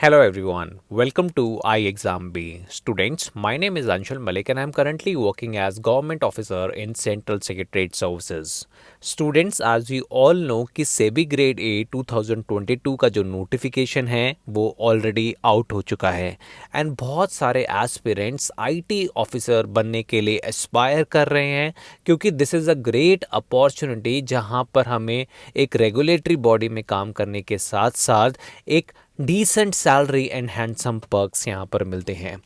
Hello everyone, welcome to iExamB. Students, my name is Anshul Malik and I am currently working as government officer in Central Secretariat Services. Students, as we all know कि SEBI grade A 2022 का जो notification है वो already out हो चुका है and बहुत सारे एस्पिरेंट्स आईटी ऑफिसर बनने के लिए एस्पायर कर रहे हैं क्योंकि this is a great opportunity जहां पर हमें एक रेगुलेटरी बॉडी में काम करने के साथ साथ एक decent salary and handsome perks यहाँ पर मिलते हैं।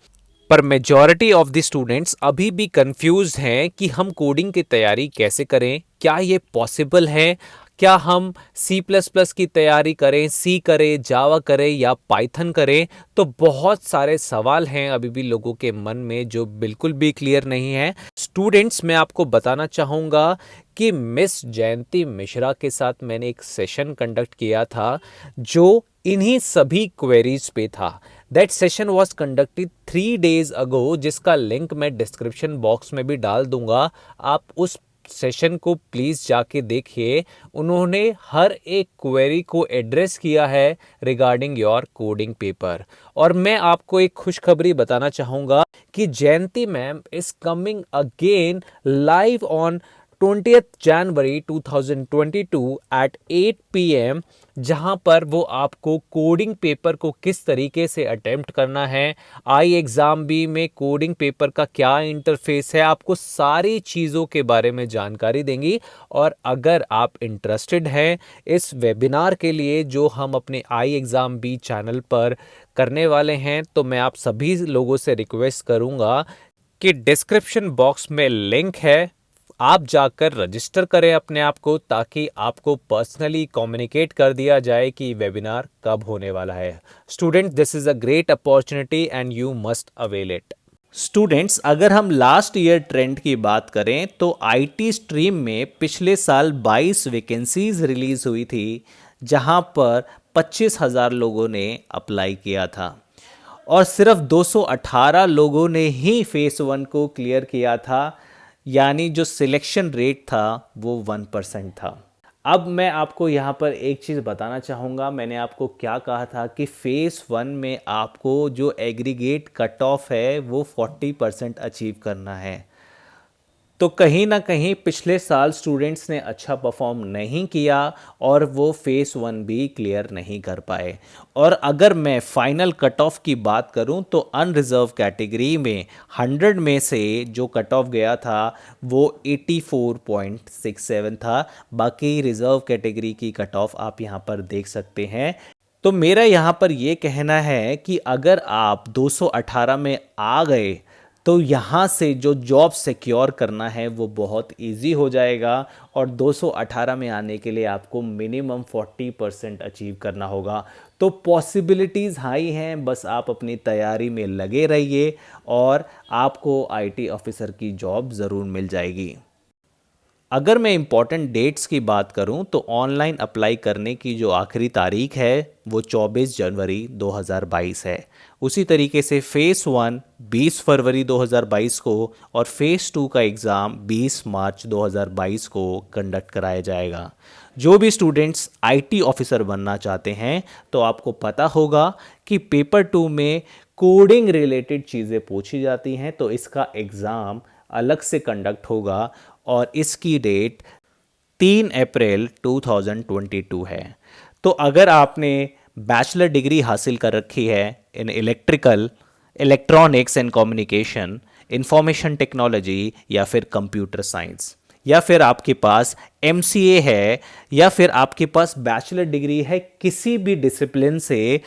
पर मेजॉरिटी ऑफ द स्टूडेंट्स अभी भी कंफ्यूज हैं कि हम कोडिंग की तैयारी कैसे करें, क्या ये पॉसिबल है, क्या हम सी प्लस प्लस की तैयारी करें, सी करें, जावा करें या पाइथन करें। तो बहुत सारे सवाल हैं अभी भी लोगों के मन में जो बिल्कुल भी क्लियर नहीं है। स्टूडेंट्स, मैं आपको बताना चाहूँगा कि मिस जयंती मिश्रा के साथ मैंने एक सेशन कंडक्ट किया था जो इन्हीं सभी क्वेरीज पे था। That session was conducted 3 days अगो, जिसका लिंक मैं डिस्क्रिप्शन बॉक्स में भी डाल दूंगा। आप उस सेशन को प्लीज़ जाके देखिए। उन्होंने हर एक क्वेरी को एड्रेस किया है रिगार्डिंग योर कोडिंग पेपर। और मैं आपको एक खुशखबरी बताना चाहूँगा कि Jayanti ma'am is coming again live on 20th January 2022 at 8 PM, जहां पर वो आपको कोडिंग पेपर को किस तरीके से अटेम्प्ट करना है, आई एग्ज़ाम बी में कोडिंग पेपर का क्या इंटरफेस है, आपको सारी चीज़ों के बारे में जानकारी देंगी। और अगर आप इंटरेस्टेड हैं इस वेबिनार के लिए जो हम अपने आई एग्ज़ाम बी चैनल पर करने वाले हैं, तो मैं आप सभी लोगों से रिक्वेस्ट करूंगा कि डिस्क्रिप्शन बॉक्स में लिंक है, आप जाकर रजिस्टर करें अपने आप को ताकि आपको पर्सनली कम्युनिकेट कर दिया जाए कि वेबिनार कब होने वाला है। Student, this is a great opportunity and you must avail it. Students, अगर हम लास्ट ईयर ट्रेंड की बात करें तो आईटी स्ट्रीम में पिछले साल 22 वैकेंसीज रिलीज हुई थी जहां पर 25,000 लोगों ने अप्लाई किया था और सिर्फ 218 लोगों ने ही फेस 1 को क्लियर किया था, यानी जो सिलेक्शन रेट था वो 1% था। अब मैं आपको यहाँ पर एक चीज़ बताना चाहूँगा, मैंने आपको क्या कहा था कि फेस 1 में आपको जो एग्रीगेट कट ऑफ है वो 40% अचीव करना है। तो कहीं ना कहीं पिछले साल स्टूडेंट्स ने अच्छा परफॉर्म नहीं किया और वो फेस 1 भी क्लियर नहीं कर पाए। और अगर मैं फाइनल कट ऑफ की बात करूं तो अनरिजर्व कैटेगरी में 100 में से जो कट ऑफ गया था वो 84.67 था। बाकी रिजर्व कैटेगरी की कट ऑफ आप यहां पर देख सकते हैं। तो मेरा यहाँ पर ये कहना है कि अगर आप 218 में आ गए तो यहाँ से जो जॉब सिक्योर करना है वो बहुत इजी हो जाएगा और 218 में आने के लिए आपको मिनिमम 40% अचीव करना होगा। तो पॉसिबिलिटीज़ हाई हैं, बस आप अपनी तैयारी में लगे रहिए और आपको आईटी ऑफिसर की जॉब ज़रूर मिल जाएगी। अगर मैं इम्पॉर्टेंट डेट्स की बात करूं तो ऑनलाइन अप्लाई करने की जो आखिरी तारीख है वो 24 जनवरी 2022 है। उसी तरीके से फ़ेस 1 20 फरवरी 2022 को और फ़ेस 2 का एग्ज़ाम 20 मार्च 2022 को कंडक्ट कराया जाएगा। जो भी स्टूडेंट्स आईटी ऑफिसर बनना चाहते हैं तो आपको पता होगा कि पेपर 2 में कोडिंग रिलेटेड चीज़ें पूछी जाती हैं, तो इसका एग्ज़ाम अलग से कंडक्ट होगा और इसकी डेट 3 अप्रैल 2022 है। तो अगर आपने बैचलर डिग्री हासिल कर रखी है in electronics and communication, information technology या फिर कंप्यूटर साइंस, या फिर आपके पास एमसीए है या फिर आपके पास बैचलर डिग्री है किसी भी डिसिप्लिन से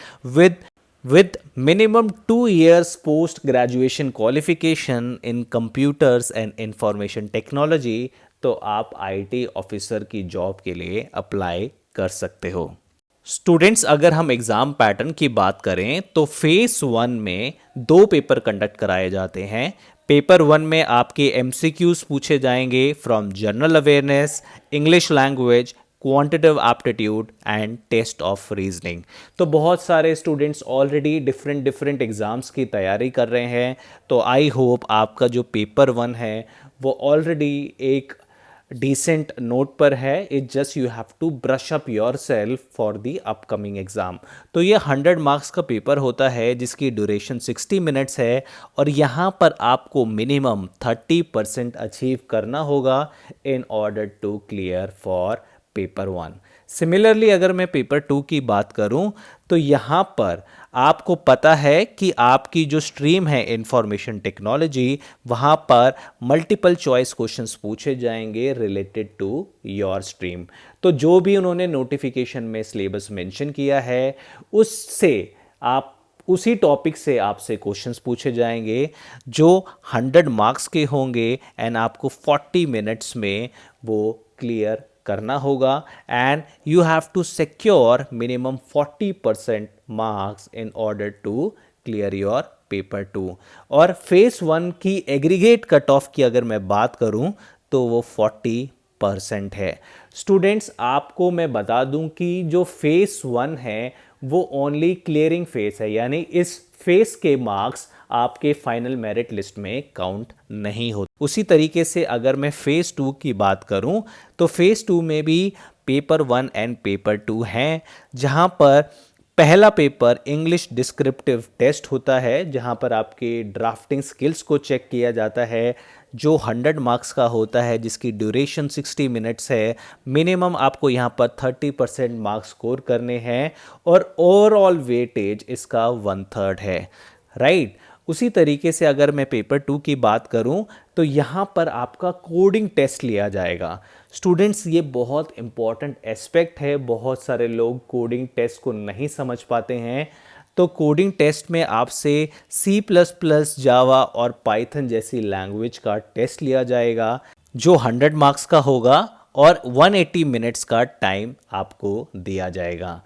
with minimum 2 years post graduation qualification in computers and information technology, तो आप आईटी ऑफिसर की जॉब के लिए अप्लाई कर सकते हो। स्टूडेंट्स, अगर हम एग्ज़ाम पैटर्न की बात करें तो फेस 1 में 2 पेपर कंडक्ट कराए जाते हैं। पेपर 1 में आपके एमसीक्यूज पूछे जाएंगे from general awareness, English language, quantitative aptitude and test of reasoning. तो बहुत सारे स्टूडेंट्स ऑलरेडी डिफरेंट एग्ज़ाम्स की तैयारी कर रहे हैं, तो आई होप आपका जो पेपर 1 है वो ऑलरेडी एक डिसेंट नोट पर है। It just you have to brush up yourself for the upcoming exam. तो ये 100 मार्क्स का पेपर होता है जिसकी ड्यूरेशन 60 मिनट्स है और यहाँ पर आपको मिनिमम 30% अचीव करना होगा in order to clear for paper 1। Similarly अगर मैं पेपर 2 की बात करूं तो यहाँ पर आपको पता है कि आपकी जो स्ट्रीम है इंफॉर्मेशन टेक्नोलॉजी, वहाँ पर मल्टीपल चॉइस क्वेश्चंस पूछे जाएंगे रिलेटेड टू योर स्ट्रीम। तो जो भी उन्होंने नोटिफिकेशन में सिलेबस मेंशन किया है उससे आप उसी टॉपिक से आपसे क्वेश्चंस पूछे जाएंगे जो 100 मार्क्स के होंगे एंड आपको 40 मिनट्स में वो क्लियर करना होगा and you have to secure minimum 40% marks in order to clear your paper 2। और फेस 1 की एग्रीगेट कट ऑफ की अगर मैं बात करूं तो वो 40% है। स्टूडेंट्स आपको मैं बता दूं कि जो फेस 1 है वो ओनली क्लियरिंग फेस है, यानी इस फेस के मार्क्स आपके फाइनल मेरिट लिस्ट में काउंट नहीं होते। उसी तरीके से अगर मैं फेज 2 की बात करूं तो फेज 2 में भी पेपर 1 एंड पेपर 2 हैं, जहां पर पहला पेपर इंग्लिश डिस्क्रिप्टिव टेस्ट होता है जहां पर आपके ड्राफ्टिंग स्किल्स को चेक किया जाता है जो 100 मार्क्स का होता है जिसकी ड्यूरेशन 60 मिनट्स है। मिनिमम आपको यहां पर 30% मार्क्स स्कोर करने हैं और ओवरऑल वेटेज इसका 1/3 है, राइट। उसी तरीके से अगर मैं पेपर 2 की बात करूं तो यहाँ पर आपका कोडिंग टेस्ट लिया जाएगा। स्टूडेंट्स ये बहुत इंपॉर्टेंट एस्पेक्ट है, बहुत सारे लोग कोडिंग टेस्ट को नहीं समझ पाते हैं। तो कोडिंग टेस्ट में आपसे C++, जावा और पाइथन जैसी लैंग्वेज का टेस्ट लिया जाएगा जो 100 मार्क्स का होगा और 180 मिनट्स का टाइम आपको दिया जाएगा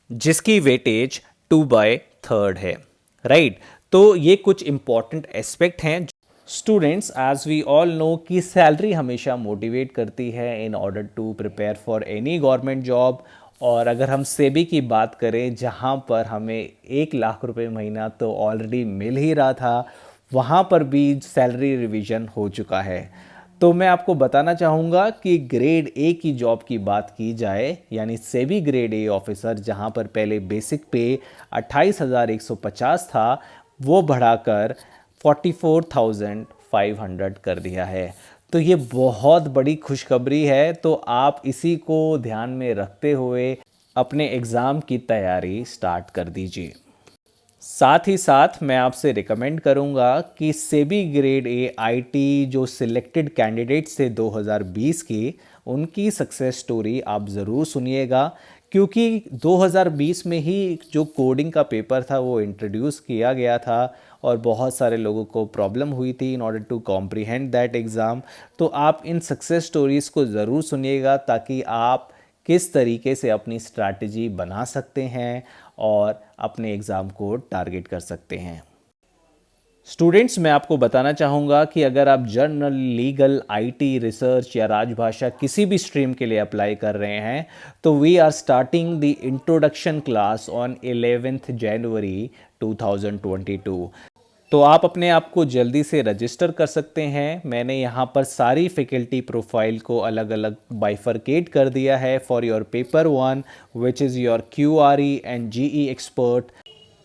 जिसकी वेटेज 2/3 है, राइट। तो ये कुछ इंपॉर्टेंट एस्पेक्ट हैं। Students as we all know कि सैलरी हमेशा मोटिवेट करती है in order to prepare for any government job. और अगर हम सेबी की बात करें जहां पर हमें 1 लाख रुपए महीना तो ऑलरेडी मिल ही रहा था, वहां पर भी सैलरी रिवीजन हो चुका है। तो मैं आपको बताना चाहूँगा कि ग्रेड ए की जॉब की बात की जाए, यानी सेबी ग्रेड ए ऑफिसर, जहां पर पहले बेसिक पे 28,150 था, वो बढ़ाकर 44,500 कर दिया है। तो ये बहुत बड़ी खुशखबरी है। तो आप इसी को ध्यान में रखते हुए अपने एग्ज़ाम की तैयारी स्टार्ट कर दीजिए। साथ ही साथ मैं आपसे रिकमेंड करूंगा कि सेबी ग्रेड ए आईटी जो सिलेक्टेड कैंडिडेट्स थे 2020 की, उनकी सक्सेस स्टोरी आप ज़रूर सुनिएगा, क्योंकि 2020 में ही जो कोडिंग का पेपर था वो इंट्रोड्यूस किया गया था और बहुत सारे लोगों को प्रॉब्लम हुई थी in order to comprehend that exam. तो आप इन सक्सेस स्टोरीज़ को ज़रूर सुनिएगा ताकि आप किस तरीके से अपनी स्ट्रैटेजी बना सकते हैं और अपने एग्ज़ाम को टारगेट कर सकते हैं। स्टूडेंट्स मैं आपको बताना चाहूँगा कि अगर आप जर्नल, लीगल, आईटी, रिसर्च या राजभाषा किसी भी स्ट्रीम के लिए अप्लाई कर रहे हैं तो we are starting the introduction class on 11 January 2022। तो आप अपने आप को जल्दी से रजिस्टर कर सकते हैं। मैंने यहाँ पर सारी फैकल्टी प्रोफाइल को अलग अलग बाइफरकेट कर दिया है for your paper 1 which is your QRE and GE expert.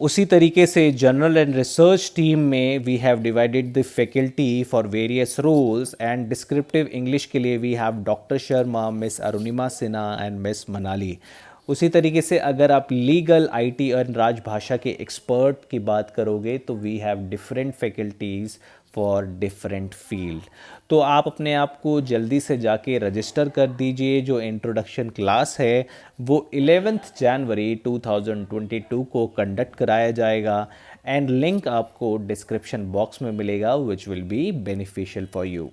उसी तरीके से जनरल एंड रिसर्च टीम में we have divided the faculty for various roles and descriptive English के लिए we have doctor Sharma, miss Arunima Sinha and miss Manali. उसी तरीके से अगर आप लीगल, आईटी और राजभाषा के एक्सपर्ट की बात करोगे तो we have different faculties for different field. तो आप अपने आप को जल्दी से जाके रजिस्टर कर दीजिए। जो इंट्रोडक्शन क्लास है वो 11 जनवरी 2022 को कंडक्ट कराया जाएगा एंड लिंक आपको डिस्क्रिप्शन बॉक्स में मिलेगा which will be beneficial for you.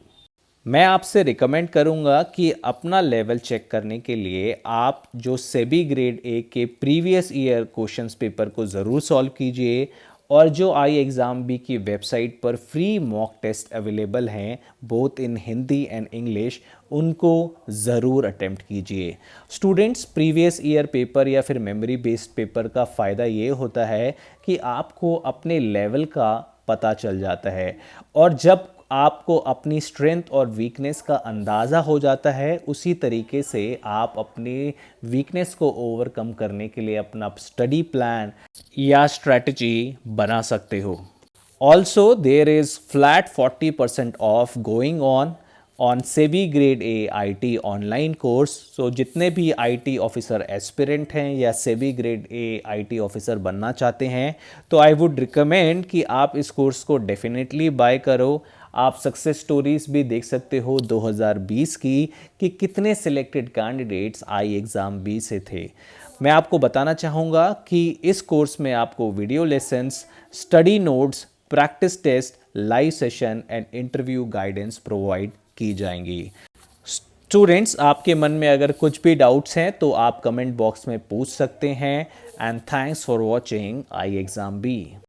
मैं आपसे रिकमेंड करूंगा कि अपना लेवल चेक करने के लिए आप जो सेबी ग्रेड ए के प्रीवियस ईयर क्वेश्चंस पेपर को ज़रूर सॉल्व कीजिए और जो IExamB की वेबसाइट पर फ्री मॉक टेस्ट अवेलेबल हैं both in Hindi and English, उनको ज़रूर अटेम्प्ट कीजिए। स्टूडेंट्स प्रीवियस ईयर पेपर या फिर मेमोरी बेस्ड पेपर का फ़ायदा ये होता है कि आपको अपने लेवल का पता चल जाता है और जब आपको अपनी स्ट्रेंथ और वीकनेस का अंदाज़ा हो जाता है, उसी तरीके से आप अपनी वीकनेस को ओवरकम करने के लिए अपना स्टडी प्लान या स्ट्रेटजी बना सकते हो। Also, there is flat 40% off going on SEBI Grade A IT online course. So जितने भी IT ऑफिसर एस्पिरेंट हैं या SEBI Grade A IT officer बनना चाहते हैं, तो आई वुड रिकमेंड कि आप इस कोर्स को डेफिनेटली बाय करो। आप सक्सेस स्टोरीज भी देख सकते हो 2020 की कि कितने selected candidates I exam B से थे। मैं आपको बताना चाहूँगा कि इस कोर्स में आपको video lessons, study notes, practice test, live session and interview guidance provide की जाएंगी। स्टूडेंट्स, आपके मन में अगर कुछ भी डाउट्स हैं तो आप कमेंट बॉक्स में पूछ सकते हैं। And thanks for watching I exam B.